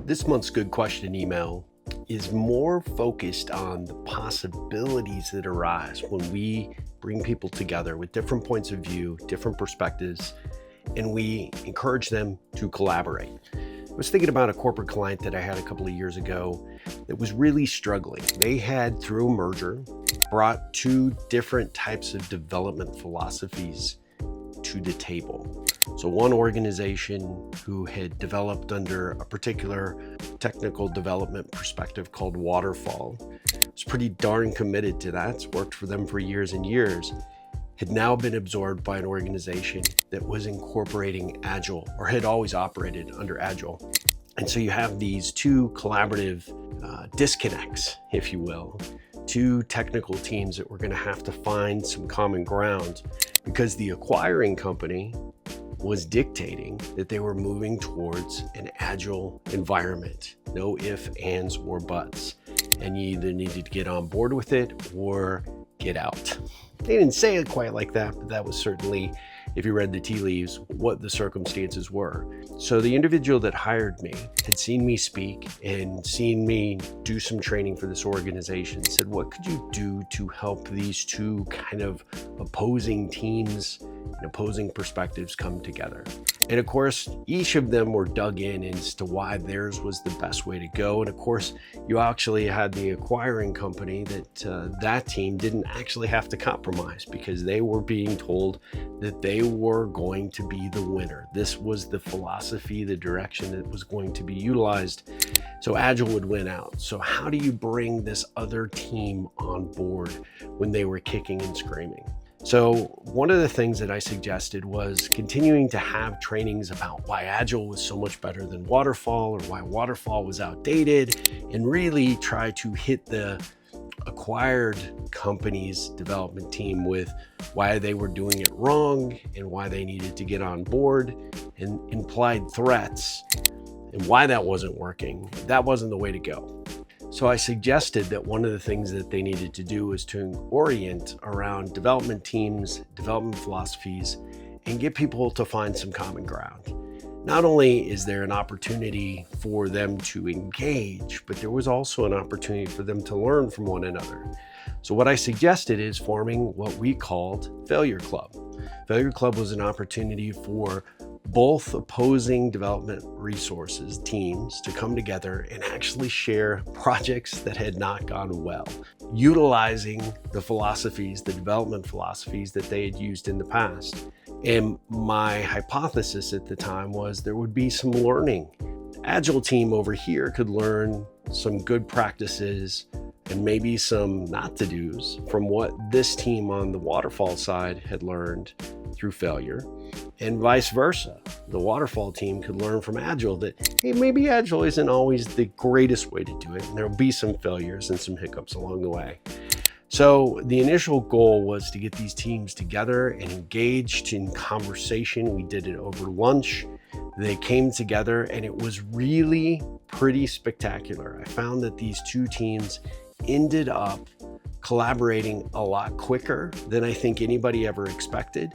This month's Good Question email is more focused on the possibilities that arise when we bring people together with different points of view, different perspectives, and we encourage them to collaborate. I was thinking about a corporate client that I had a couple of years ago that was really struggling. They had, through a merger, brought two different types of development philosophies to the table. So one organization who had developed under a particular technical development perspective called Waterfall was pretty darn committed to that. It's worked for them for years and years. Had now been absorbed by an organization that was incorporating Agile, or had always operated under Agile. And so you have these two collaborative disconnects, if you will, two technical teams that were going to have to find some common ground because the acquiring company was dictating that they were moving towards an Agile environment. No ifs, ands, or buts. And you either needed to get on board with it or get out. They didn't say it quite like that, but that was certainly, if you read the tea leaves, what the circumstances were. So the individual that hired me had seen me speak and seen me do some training for this organization, said, what could you do to help these two kind of opposing teams and opposing perspectives come together? And of course, each of them were dug in as to why theirs was the best way to go. And of course, you actually had the acquiring company that team didn't actually have to compromise because they were being told that they were going to be the winner. This was the philosophy, the direction that was going to be utilized. So Agile would win out. So how do you bring this other team on board when they were kicking and screaming? So one of the things that I suggested was continuing to have trainings about why Agile was so much better than Waterfall, or why Waterfall was outdated, and really try to hit the acquired company's development team with why they were doing it wrong and why they needed to get on board, and implied threats and why that wasn't working. That wasn't the way to go. So I suggested that one of the things that they needed to do was to orient around development teams, development philosophies, and get people to find some common ground. Not only is there an opportunity for them to engage, but there was also an opportunity for them to learn from one another. So what I suggested is forming what we called Failure Club. Failure Club was an opportunity for both opposing development resources, teams, to come together and actually share projects that had not gone well, utilizing the philosophies, the development philosophies that they had used in the past. And my hypothesis at the time was there would be some learning. Agile team over here could learn some good practices and maybe some not to do's from what this team on the Waterfall side had learned through failure, and vice versa. The Waterfall team could learn from Agile that, hey, maybe Agile isn't always the greatest way to do it, and there'll be some failures and some hiccups along the way. So the initial goal was to get these teams together and engaged in conversation. We did it over lunch. They came together and it was really pretty spectacular. I found that these two teams ended up collaborating a lot quicker than I think anybody ever expected.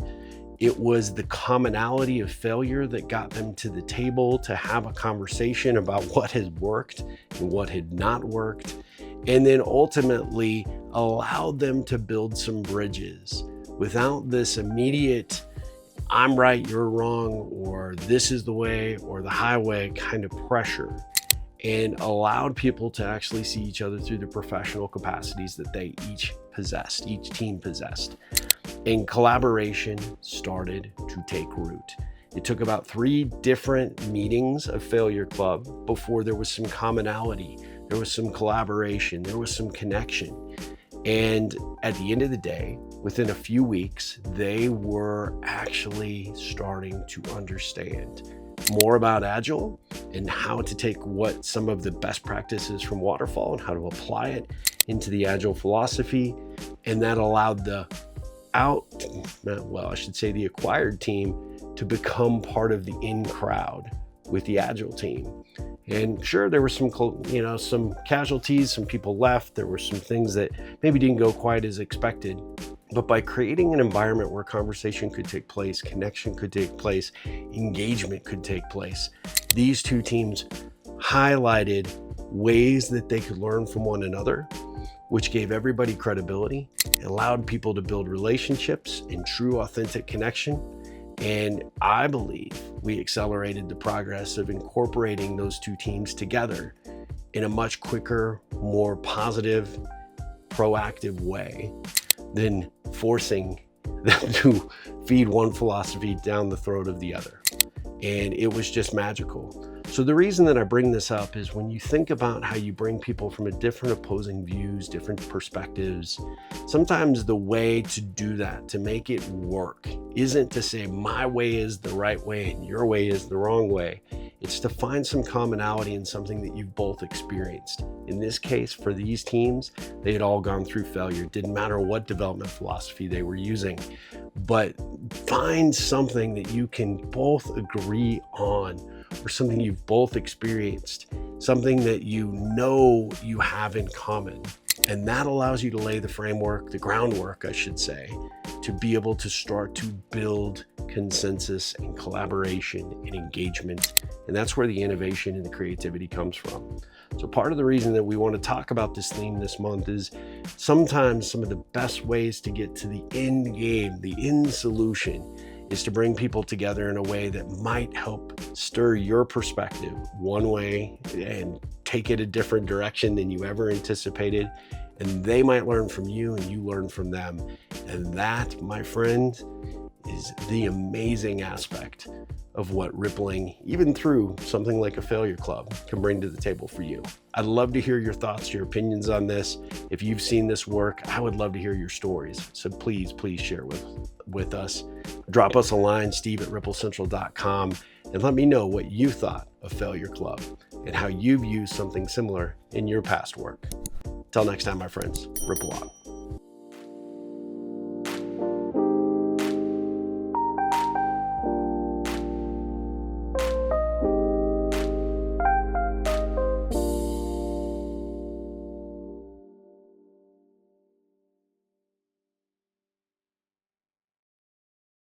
It was the commonality of failure that got them to the table to have a conversation about what had worked and what had not worked, and then ultimately allowed them to build some bridges without this immediate I'm right, you're wrong, or this is the way or the highway kind of pressure, and allowed people to actually see each other through the professional capacities that they each possessed, each team possessed. And collaboration started to take root. It took about 3 different meetings of Failure Club before there was some commonality, there was some collaboration, there was some connection. And at the end of the day, within a few weeks, they were actually starting to understand more about Agile and how to take what some of the best practices from Waterfall and how to apply it into the Agile philosophy. And that allowed the acquired team to become part of the in crowd with the Agile team. And sure, there were some casualties, some people left. There were some things that maybe didn't go quite as expected. But by creating an environment where conversation could take place, connection could take place, engagement could take place, these two teams highlighted ways that they could learn from one another, which gave everybody credibility, allowed people to build relationships and true authentic connection. And I believe we accelerated the progress of incorporating those two teams together in a much quicker, more positive, proactive way than forcing them to feed one philosophy down the throat of the other. And it was just magical. So the reason that I bring this up is when you think about how you bring people from a different opposing views, different perspectives, sometimes the way to do that, to make it work, isn't to say my way is the right way and your way is the wrong way. It's to find some commonality in something that you've both experienced. In this case, for these teams, they had all gone through failure. It didn't matter what development philosophy they were using, but find something that you can both agree on, or something you've both experienced, something that you know you have in common. And that allows you to lay the framework, the groundwork, I should say, to be able to start to build consensus and collaboration and engagement. And that's where the innovation and the creativity comes from. So part of the reason that we want to talk about this theme this month is sometimes some of the best ways to get to the end game, the end solution, is to bring people together in a way that might help stir your perspective one way and take it a different direction than you ever anticipated. And they might learn from you and you learn from them. And that, my friend, is the amazing aspect of what rippling, even through something like a failure club, can bring to the table for you. I'd love to hear your thoughts, your opinions on this. If you've seen this work, I would love to hear your stories. So please share with us. Drop us a line, steve@ripplecentral.com, and let me know what you thought of Failure Club and how you've used something similar in your past work. Till next time, my friends, ripple on.